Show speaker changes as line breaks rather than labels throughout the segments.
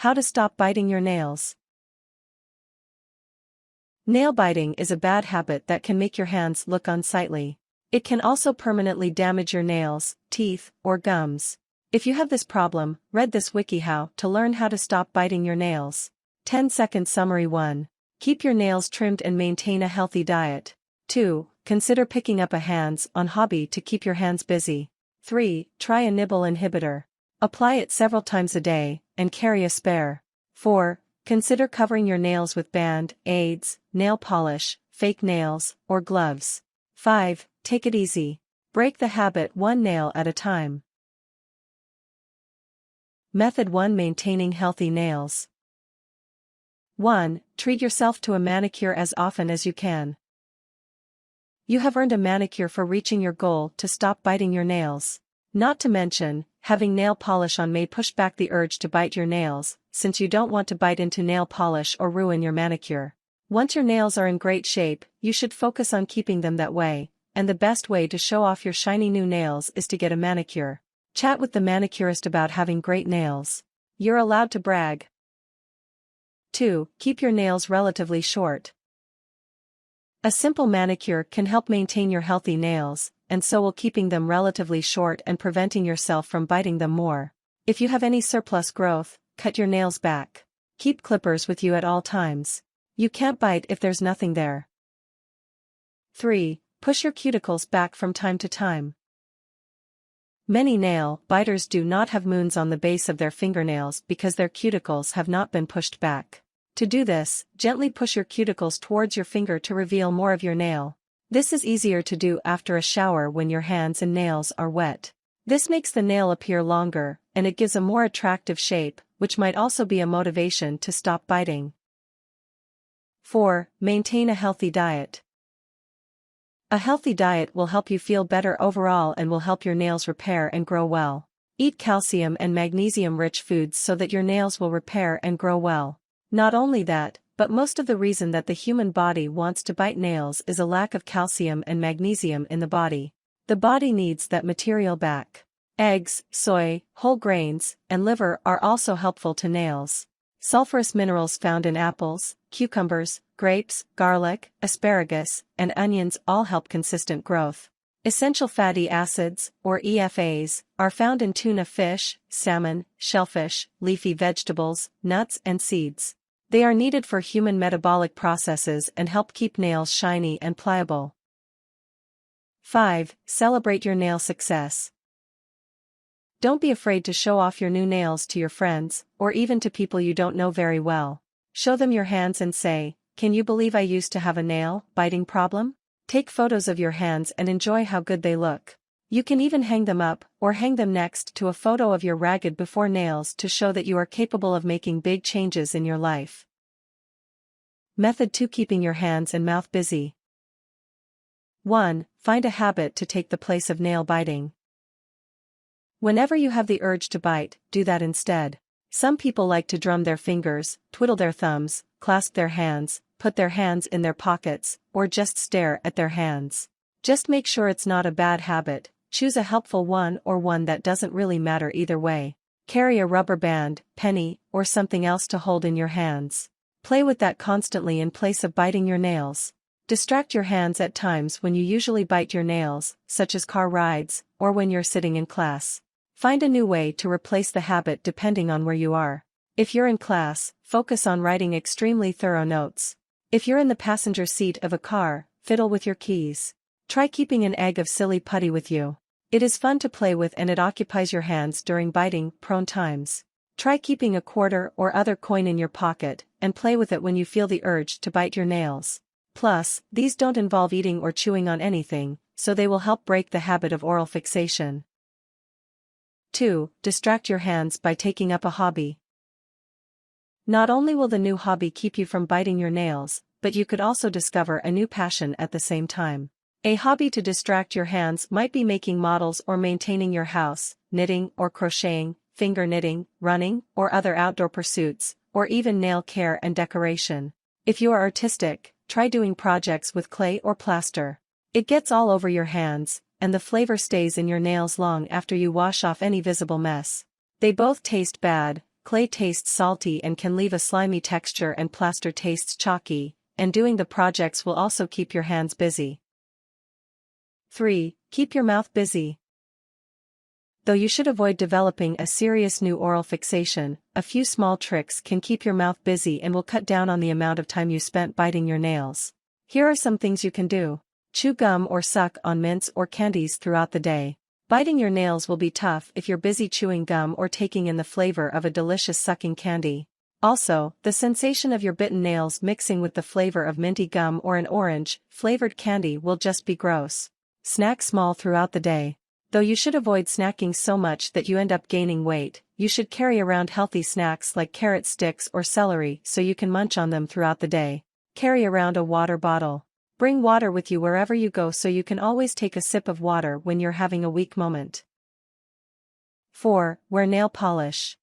How to stop biting your nails. Nail biting is a bad habit that can make your hands look unsightly. It can also permanently damage your nails, teeth, or gums. If you have this problem, read this WikiHow to learn how to stop biting your nails. 10-second summary. 1. Keep your nails trimmed and maintain a healthy diet. 2. Consider picking up a hands-on hobby to keep your hands busy. 3. Try a nibble inhibitor. Apply it several times a day, and carry a spare. 4. Consider covering your nails with band-aids, nail polish, fake nails, or gloves. 5. Take it easy. Break the habit one nail at a time. Method 1. Maintaining healthy nails. 1. Treat yourself to a manicure as often as you can. You have earned a manicure for reaching your goal to stop biting your nails. Not to mention, having nail polish on may push back the urge to bite your nails, since you don't want to bite into nail polish or ruin your manicure. Once your nails are in great shape, you should focus on keeping them that way, and the best way to show off your shiny new nails is to get a manicure. Chat with the manicurist about having great nails. You're allowed to brag. 2. Keep your nails relatively short. A simple manicure can help maintain your healthy nails, and so will keeping them relatively short and preventing yourself from biting them more. If you have any surplus growth, cut your nails back. Keep clippers with you at all times. You can't bite if there's nothing there. 3. Push your cuticles back from time to time. Many nail biters do not have moons on the base of their fingernails because their cuticles have not been pushed back. To do this, gently push your cuticles towards your finger to reveal more of your nail. This is easier to do after a shower when your hands and nails are wet. This makes the nail appear longer, and it gives a more attractive shape, which might also be a motivation to stop biting. 4. Maintain a healthy diet. A healthy diet will help you feel better overall and will help your nails repair and grow well. Eat calcium and magnesium-rich foods so that your nails will repair and grow well. Not only that, but most of the reason that the human body wants to bite nails is a lack of calcium and magnesium in the body. The body needs that material back. Eggs, soy, whole grains, and liver are also helpful to nails. Sulfurous minerals found in apples, cucumbers, grapes, garlic, asparagus, and onions all help consistent growth. Essential fatty acids, or EFAs, are found in tuna fish, salmon, shellfish, leafy vegetables, nuts and seeds. They are needed for human metabolic processes and help keep nails shiny and pliable. 5. Celebrate your nail success. Don't be afraid to show off your new nails to your friends, or even to people you don't know very well. Show them your hands and say, "Can you believe I used to have a nail-biting problem?" Take photos of your hands and enjoy how good they look. You can even hang them up, or hang them next to a photo of your ragged before nails to show that you are capable of making big changes in your life. Method 2. Keeping your hands and mouth busy. 1. Find a habit to take the place of nail biting. Whenever you have the urge to bite, do that instead. Some people like to drum their fingers, twiddle their thumbs, clasp their hands, put their hands in their pockets, or just stare at their hands. Just make sure it's not a bad habit. Choose a helpful one or one that doesn't really matter either way. Carry a rubber band, penny, or something else to hold in your hands. Play with that constantly in place of biting your nails. Distract your hands at times when you usually bite your nails, such as car rides, or when you're sitting in class. Find a new way to replace the habit depending on where you are. If you're in class, focus on writing extremely thorough notes. If you're in the passenger seat of a car, fiddle with your keys. Try keeping an egg of silly putty with you. It is fun to play with and it occupies your hands during biting-prone times. Try keeping a quarter or other coin in your pocket, and play with it when you feel the urge to bite your nails. Plus, these don't involve eating or chewing on anything, so they will help break the habit of oral fixation. 2. Distract your hands by taking up a hobby. Not only will the new hobby keep you from biting your nails, but you could also discover a new passion at the same time. A hobby to distract your hands might be making models or maintaining your house, knitting or crocheting, finger knitting, running, or other outdoor pursuits, or even nail care and decoration. If you are artistic, try doing projects with clay or plaster. It gets all over your hands, and the flavor stays in your nails long after you wash off any visible mess. They both taste bad, clay tastes salty and can leave a slimy texture, and plaster tastes chalky, and doing the projects will also keep your hands busy. 3. Keep your mouth busy. Though you should avoid developing a serious new oral fixation, a few small tricks can keep your mouth busy and will cut down on the amount of time you spent biting your nails. Here are some things you can do. Chew gum or suck on mints or candies throughout the day. Biting your nails will be tough if you're busy chewing gum or taking in the flavor of a delicious sucking candy. Also, the sensation of your bitten nails mixing with the flavor of minty gum or an orange-flavored candy will just be gross. Snack small throughout the day. Though you should avoid snacking so much that you end up gaining weight, you should carry around healthy snacks like carrot sticks or celery so you can munch on them throughout the day. Carry around a water bottle. Bring water with you wherever you go so you can always take a sip of water when you're having a weak moment. 4. Wear nail polish.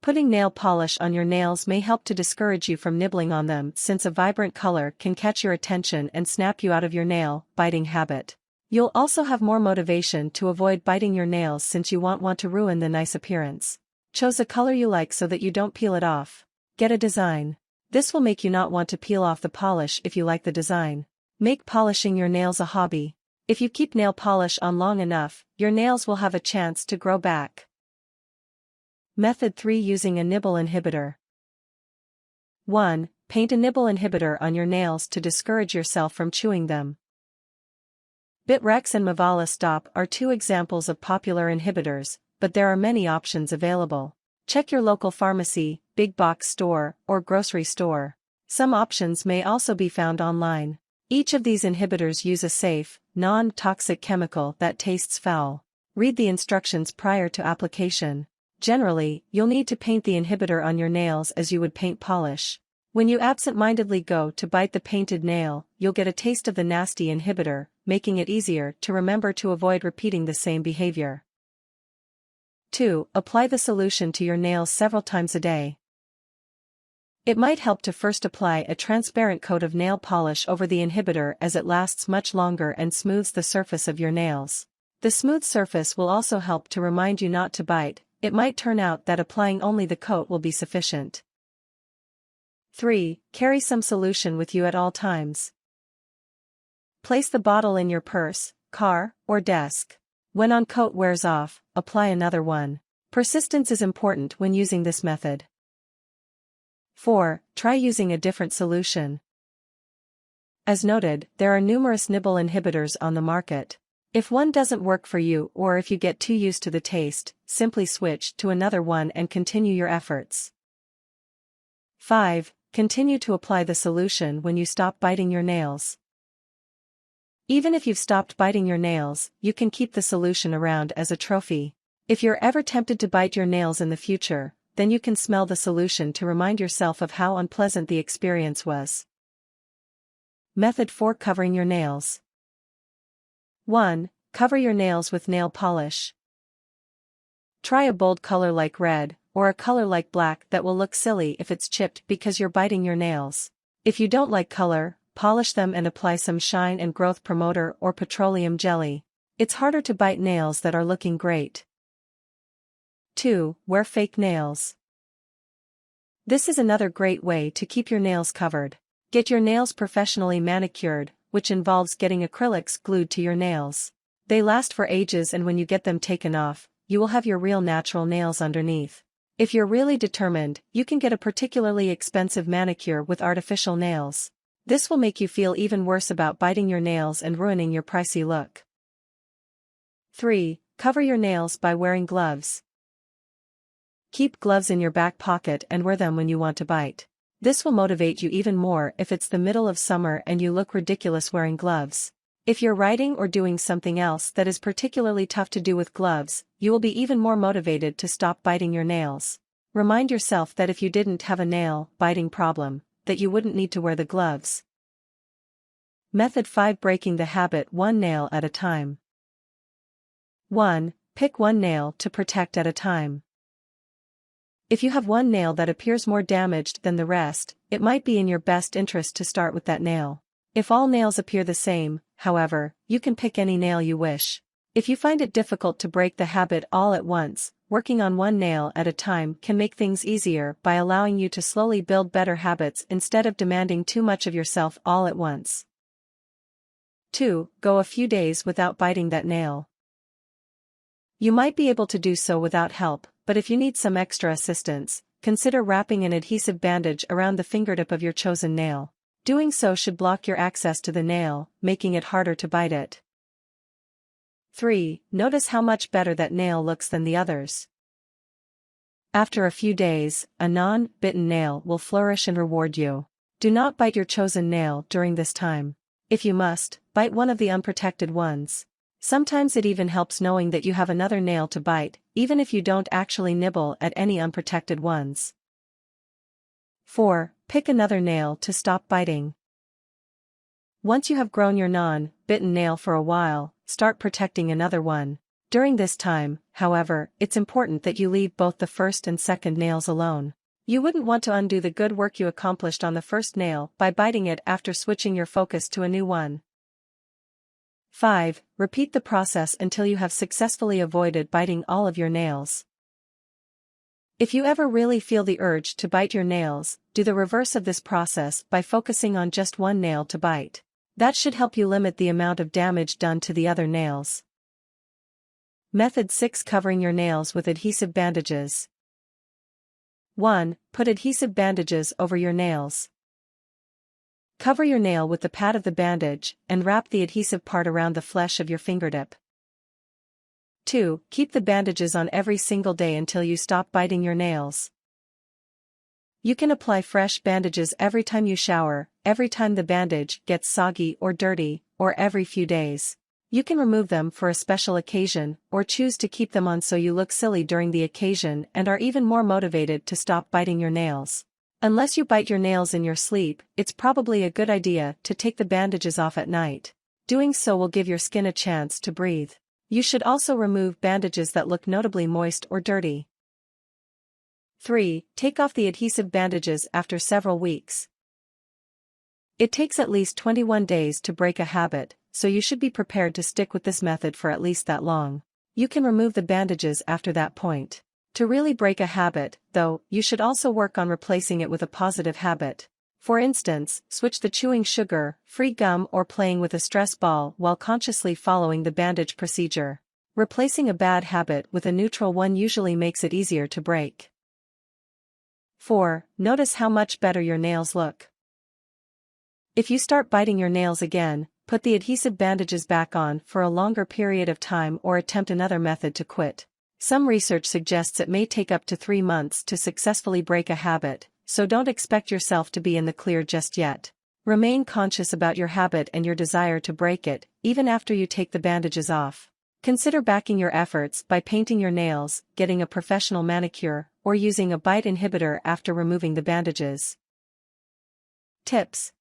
Putting nail polish on your nails may help to discourage you from nibbling on them, since a vibrant color can catch your attention and snap you out of your nail biting habit. You'll also have more motivation to avoid biting your nails since you won't want to ruin the nice appearance. Choose a color you like so that you don't peel it off. Get a design. This will make you not want to peel off the polish if you like the design. Make polishing your nails a hobby. If you keep nail polish on long enough, your nails will have a chance to grow back. Method 3. Using a nibble inhibitor. 1. Paint a nibble inhibitor on your nails to discourage yourself from chewing them. Bitrex and Mavala Stop are 2 examples of popular inhibitors, but there are many options available. Check your local pharmacy, big box store, or grocery store. Some options may also be found online. Each of these inhibitors use a safe, non-toxic chemical that tastes foul. Read the instructions prior to application. Generally, you'll need to paint the inhibitor on your nails as you would paint polish. When you absent-mindedly go to bite the painted nail, you'll get a taste of the nasty inhibitor, making it easier to remember to avoid repeating the same behavior. 2. Apply the solution to your nails several times a day. It might help to first apply a transparent coat of nail polish over the inhibitor, as it lasts much longer and smooths the surface of your nails. The smooth surface will also help to remind you not to bite. It might turn out that applying only the coat will be sufficient. 3. Carry some solution with you at all times. Place the bottle in your purse, car, or desk. When one coat wears off, apply another one. Persistence is important when using this method. 4. Try using a different solution. As noted, there are numerous nibble inhibitors on the market. If one doesn't work for you, or if you get too used to the taste, simply switch to another one and continue your efforts. 5. Continue to apply the solution when you stop biting your nails. Even if you've stopped biting your nails, you can keep the solution around as a trophy. If you're ever tempted to bite your nails in the future, then you can smell the solution to remind yourself of how unpleasant the experience was. Method 4. Covering your nails. 1. Cover your nails with nail polish. Try a bold color like red, or a color like black that will look silly if it's chipped because you're biting your nails. If you don't like color, polish them and apply some shine and growth promoter or petroleum jelly. It's harder to bite nails that are looking great. 2. Wear fake nails. This is another great way to keep your nails covered. Get your nails professionally manicured, which involves getting acrylics glued to your nails. They last for ages, and when you get them taken off, you will have your real natural nails underneath. If you're really determined, you can get a particularly expensive manicure with artificial nails. This will make you feel even worse about biting your nails and ruining your pricey look. 3. Cover your nails by wearing gloves. Keep gloves in your back pocket and wear them when you want to bite. This will motivate you even more if it's the middle of summer and you look ridiculous wearing gloves. If you're writing or doing something else that is particularly tough to do with gloves, you will be even more motivated to stop biting your nails. Remind yourself that if you didn't have a nail biting problem, that you wouldn't need to wear the gloves. Method 5. Breaking the habit one nail at a time. 1. Pick one nail to protect at a time. If you have one nail that appears more damaged than the rest, it might be in your best interest to start with that nail. If all nails appear the same, however, you can pick any nail you wish. If you find it difficult to break the habit all at once, working on one nail at a time can make things easier by allowing you to slowly build better habits instead of demanding too much of yourself all at once. 2. Go a few days without biting that nail. You might be able to do so without help, but if you need some extra assistance, consider wrapping an adhesive bandage around the fingertip of your chosen nail. Doing so should block your access to the nail, making it harder to bite it. 3. Notice how much better that nail looks than the others. After a few days, a non-bitten nail will flourish and reward you. Do not bite your chosen nail during this time. If you must, bite one of the unprotected ones. Sometimes it even helps knowing that you have another nail to bite, even if you don't actually nibble at any unprotected ones. 4. Pick another nail to stop biting. Once you have grown your non-bitten nail for a while, start protecting another one. During this time, however, it's important that you leave both the first and second nails alone. You wouldn't want to undo the good work you accomplished on the first nail by biting it after switching your focus to a new one. 5. Repeat the process until you have successfully avoided biting all of your nails. If you ever really feel the urge to bite your nails, do the reverse of this process by focusing on just one nail to bite. That should help you limit the amount of damage done to the other nails. Method 6. Covering your nails with adhesive bandages. 1. Put adhesive bandages over your nails. Cover your nail with the pad of the bandage, and wrap the adhesive part around the flesh of your fingertip. 2. Keep the bandages on every single day until you stop biting your nails. You can apply fresh bandages every time you shower, every time the bandage gets soggy or dirty, or every few days. You can remove them for a special occasion, or choose to keep them on so you look silly during the occasion and are even more motivated to stop biting your nails. Unless you bite your nails in your sleep, it's probably a good idea to take the bandages off at night. Doing so will give your skin a chance to breathe. You should also remove bandages that look notably moist or dirty. 3. Take off the adhesive bandages after several weeks. It takes at least 21 days to break a habit, so you should be prepared to stick with this method for at least that long. You can remove the bandages after that point. To really break a habit, though, you should also work on replacing it with a positive habit. For instance, switch the chewing sugar-free gum or playing with a stress ball while consciously following the bandage procedure. Replacing a bad habit with a neutral one usually makes it easier to break. 4. Notice how much better your nails look. If you start biting your nails again, put the adhesive bandages back on for a longer period of time or attempt another method to quit. Some research suggests it may take up to 3 months to successfully break a habit, so don't expect yourself to be in the clear just yet. Remain conscious about your habit and your desire to break it, even after you take the bandages off. Consider backing your efforts by painting your nails, getting a professional manicure, or using a bite inhibitor after removing the bandages. Tips.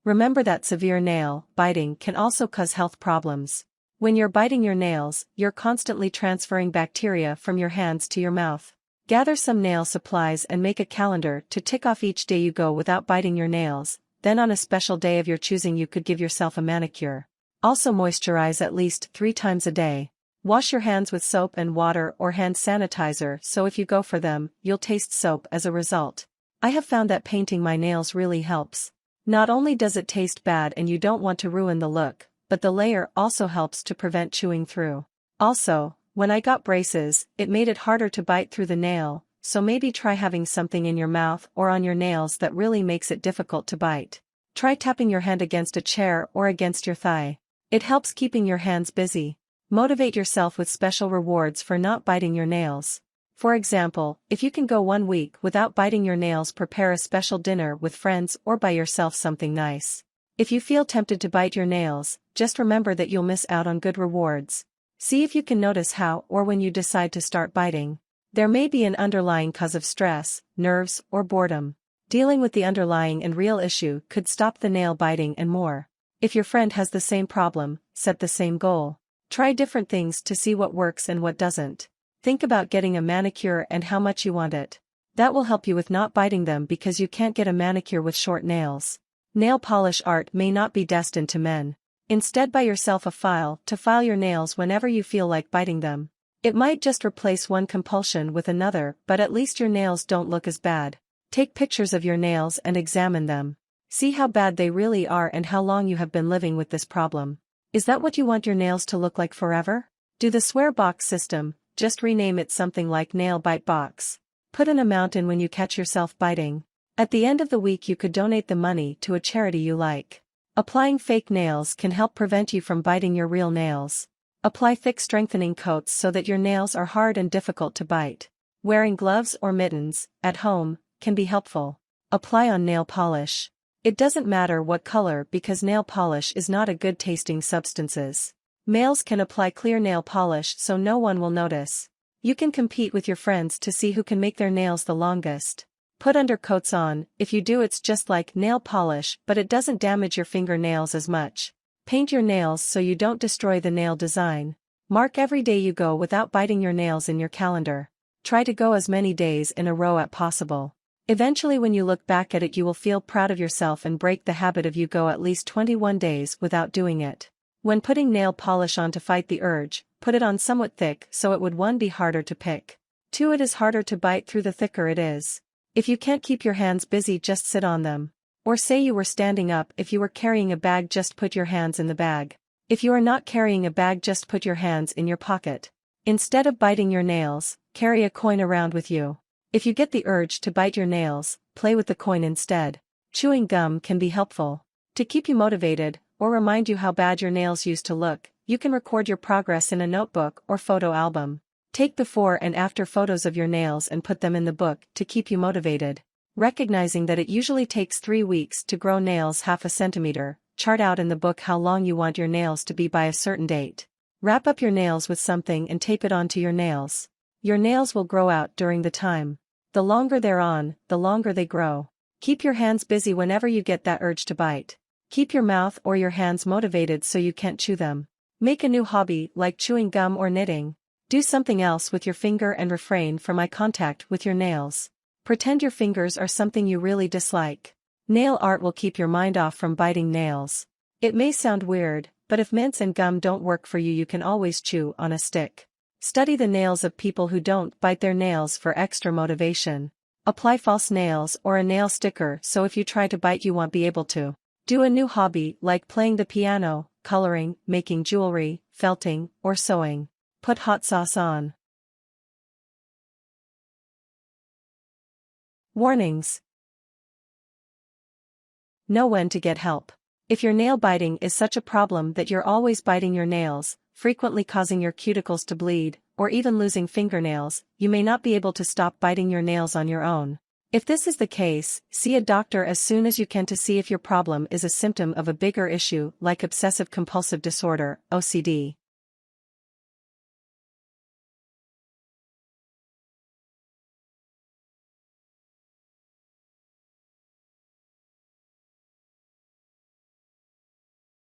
Remember that severe nail biting can also cause health problems. When you're biting your nails, you're constantly transferring bacteria from your hands to your mouth. Gather some nail supplies and make a calendar to tick off each day you go without biting your nails. Then on a special day of your choosing you could give yourself a manicure. Also moisturize at least 3 times a day. Wash your hands with soap and water or hand sanitizer so if you go for them, you'll taste soap as a result. I have found that painting my nails really helps. Not only does it taste bad and you don't want to ruin the look, but the layer also helps to prevent chewing through. Also, when I got braces, it made it harder to bite through the nail, so maybe try having something in your mouth or on your nails that really makes it difficult to bite. Try tapping your hand against a chair or against your thigh. It helps keeping your hands busy. Motivate yourself with special rewards for not biting your nails. For example, if you can go 1 week without biting your nails, prepare a special dinner with friends or buy yourself something nice. If you feel tempted to bite your nails, just remember that you'll miss out on good rewards. See if you can notice how or when you decide to start biting. There may be an underlying cause of stress, nerves, or boredom. Dealing with the underlying and real issue could stop the nail biting and more. If your friend has the same problem, set the same goal. Try different things to see what works and what doesn't. Think about getting a manicure and how much you want it. That will help you with not biting them because you can't get a manicure with short nails. Nail polish art may not be destined to men. Instead, buy yourself a file to file your nails whenever you feel like biting them. It might just replace one compulsion with another, but at least your nails don't look as bad. Take pictures of your nails and examine them. See how bad they really are and how long you have been living with this problem. Is that what you want your nails to look like forever? Do the swear box system, just rename it something like nail bite box. Put an amount in when you catch yourself biting. At the end of the week you could donate the money to a charity you like. Applying fake nails can help prevent you from biting your real nails. Apply thick strengthening coats so that your nails are hard and difficult to bite. Wearing gloves or mittens, at home, can be helpful. Apply on nail polish. It doesn't matter what color because nail polish is not a good tasting substances. Males can apply clear nail polish so no one will notice. You can compete with your friends to see who can make their nails the longest. Put undercoats on. If you do, it's just like nail polish, but it doesn't damage your fingernails as much. Paint your nails so you don't destroy the nail design. Mark every day you go without biting your nails in your calendar. Try to go as many days in a row as possible. Eventually when you look back at it you will feel proud of yourself and break the habit of you go at least 21 days without doing it. When putting nail polish on to fight the urge, put it on somewhat thick so it would 1 be harder to pick. 2 it is harder to bite through the thicker it is. If you can't keep your hands busy just sit on them. Or say you were standing up. If you were carrying a bag just put your hands in the bag. If you are not carrying a bag just put your hands in your pocket. Instead of biting your nails, carry a coin around with you. If you get the urge to bite your nails, play with the coin instead. Chewing gum can be helpful. To keep you motivated, or remind you how bad your nails used to look, you can record your progress in a notebook or photo album. Take before and after photos of your nails and put them in the book to keep you motivated. Recognizing that it usually takes 3 weeks to grow nails half a centimeter, chart out in the book how long you want your nails to be by a certain date. Wrap up your nails with something and tape it onto your nails. Your nails will grow out during the time. The longer they're on, the longer they grow. Keep your hands busy whenever you get that urge to bite. Keep your mouth or your hands motivated so you can't chew them. Make a new hobby like chewing gum or knitting. Do something else with your finger and refrain from eye contact with your nails. Pretend your fingers are something you really dislike. Nail art will keep your mind off from biting nails. It may sound weird, but if mints and gum don't work for you, you can always chew on a stick. Study the nails of people who don't bite their nails for extra motivation. Apply false nails or a nail sticker so if you try to bite you won't be able to. Do a new hobby like playing the piano, coloring, making jewelry, felting, or sewing. Put hot sauce on. Warnings. Know when to get help. If your nail biting is such a problem that you're always biting your nails, frequently causing your cuticles to bleed, or even losing fingernails, you may not be able to stop biting your nails on your own. If this is the case, see a doctor as soon as you can to see if your problem is a symptom of a bigger issue like obsessive-compulsive disorder, OCD.